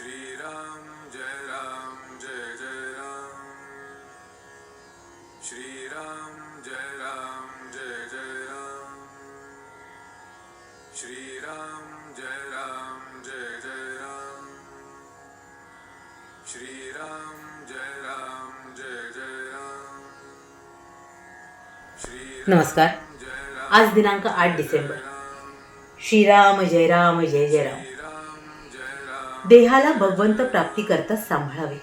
श्रीराम जय जय राम श्रीराम जय जय राम श्रीराम जय जय राम श्रीराम जय जय राम नमस्कार. आज दिनांक 8 डिसेंबर. श्रीराम जय राम जय जय राम. देहाला भगवंत प्राप्ती करता सांभाळावे.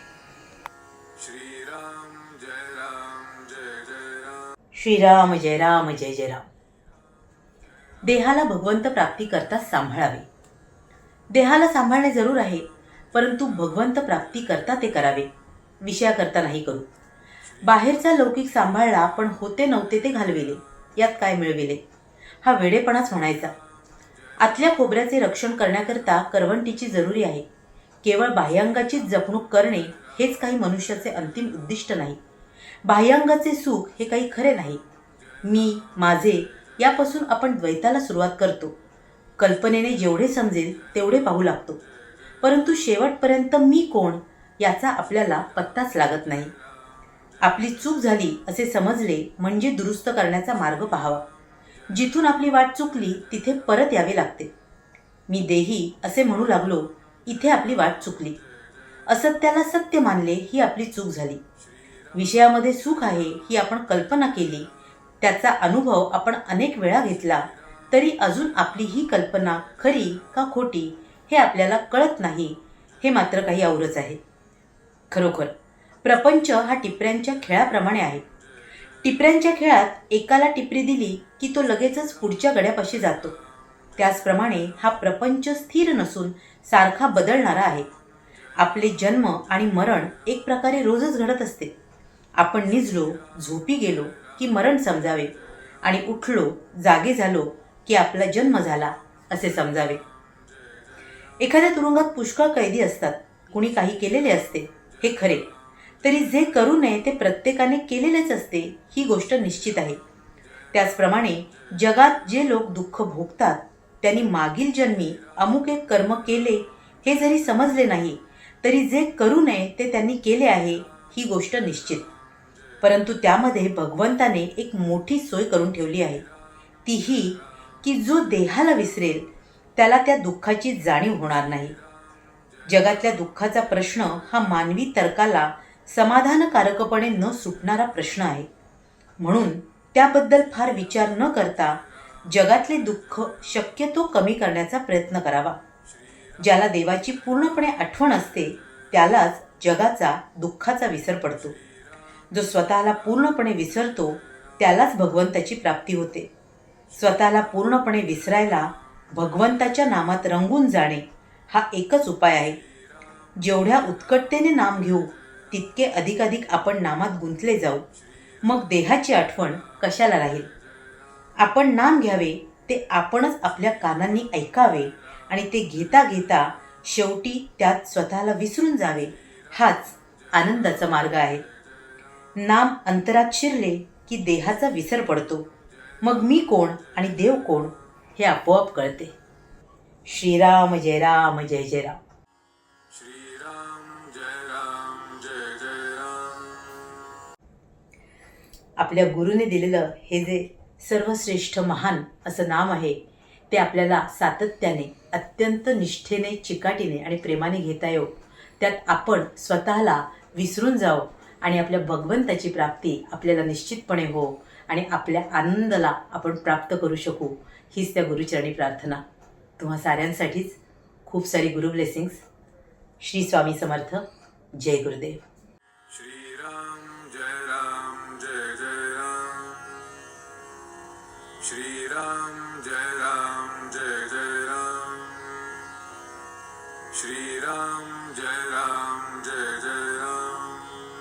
श्रीराम जय जय राम श्रीराम जय राम जय जय राम. देहाला भगवंत प्राप्ती करता सांभाळावे. देहाला सांभाळणे जरूर आहे, परंतु भगवंत प्राप्ती करता ते करावे, विषयाकरता नाही करू. बाहेरचा लौकिक सांभाळला, पण होते नव्हते ते घालविले. यात काय मिळविले? हा वेडेपणाच म्हणायचा. आतल्या खोबऱ्याचे रक्षण करण्याकरता करवंटीची जरुरी आहे. केवळ बाह्यांगाचीच जपणूक करणे हेच काही मनुष्याचे अंतिम उद्दिष्ट नाही. बाह्यांगाचे सुख हे काही खरे नाही. मी, माझे यापासून आपण द्वैताला सुरुवात करतो. कल्पनेने जेवढे समजेल तेवढे पाहू लागतो, परंतु शेवटपर्यंत मी कोण याचा आपल्याला पत्ताच लागत नाही. आपली चूक झाली असे समजले म्हणजे दुरुस्त करण्याचा मार्ग पाहावा. जिथून आपली वाट चुकली तिथे परत यावे लागते. मी देही असे म्हणू लागलो, इथे आपली वाट चुकली. असत्याला सत्य मानले ही आपली चूक झाली. विषयामध्ये सुख आहे ही आपण कल्पना केली, त्याचा अनुभव आपण अनेक वेळा घेतला, तरी अजून आपली ही कल्पना खरी का खोटी हे आपल्याला कळत नाही. हे मात्र काही औरच आहे. खरोखर प्रपंच हा टिपऱ्यांच्या खेळाप्रमाणे आहे. टिपऱ्यांच्या खेळात एकाला टिपरी दिली की तो लगेचच पुढच्या गड्यापाशी जातो. त्याचप्रमाणे हा प्रपंच स्थिर नसून सारखा बदलणारा आहे. आपले जन्म आणि मरण एक प्रकारे रोजच घडत असते. आपण निजलो, झोपी गेलो की मरण समजावे, आणि उठलो, जागे झालो की आपला जन्म झाला असे समजावे. एखाद्या तुरुंगात पुष्कळ कैदी असतात. कुणी काही केलेले असते हे खरे, तरी जे करू नये ते प्रत्येकाने केलेलेच असते ही गोष्ट निश्चित आहे. त्याचप्रमाणे जगात जे लोक दुःख भोगतात त्यांनी मागील जन्मी अमुक एक कर्म केले हे जरी समजले नाही, तरी जे करू नये ते त्यांनी केले आहे ही गोष्ट निश्चित. परंतु त्यामध्ये भगवंताने एक मोठी सोय करून ठेवली आहे. ती ही की जो देहाला विसरेल त्याला त्या दुःखाची जाणीव होणार नाही. जगातल्या दुःखाचा प्रश्न हा मानवी तर्काला समाधानकारकपणे न सुटणारा प्रश्न आहे. म्हणून त्याबद्दल फार विचार न करता जगातले दुःख शक्यतो कमी करण्याचा प्रयत्न करावा. ज्याला देवाची पूर्णपणे आठवण असते त्यालाच जगाचा दुःखाचा विसर पडतो. जो स्वतःला पूर्णपणे विसरतो त्यालाच भगवंताची प्राप्ती होते. स्वतःला पूर्णपणे विसरायला भगवंताच्या नामात रंगून जाणे हा एकच उपाय आहे. जेवढ्या उत्कटतेने नाम घेऊ तितके अधिकाधिक आपण नामात गुंतले जाऊ. मग देहाची आठवण कशाला राहील? आपण नाम घ्यावे ते आपणच आपल्या कानांनी ऐकावे, आणि ते घेता घेता शेवटी त्यात स्वतःला विसरून जावे. हाच आनंदाचा मार्ग आहे. नाम अंतरात शिरले की देहाचा विसर पडतो. मग मी कोण आणि देव कोण हे आपोआप कळते. श्रीराम जय राम जय जय राम. श्रीराम जय जय राम आपल्या गुरुने दिलेलं हे जे सर्वश्रेष्ठ महान असं नाम आहे ते आपल्याला सातत्याने, अत्यंत निष्ठेने, चिकाटीने आणि प्रेमाने घेता येऊ. त्यात आपण स्वतःला विसरून जाऊ आणि आपल्या भगवंताची प्राप्ती आपल्याला निश्चितपणे हो, आणि आपल्या आनंदाला आपण प्राप्त करू शकू. हीच त्या गुरुचरणी प्रार्थना. तुम्हा साऱ्यांसाठीच खूप सारी गुरु ब्लेसिंग्स. श्री स्वामी समर्थ. जय गुरुदेव. श्रीराम जय जय राम श्रीराम जय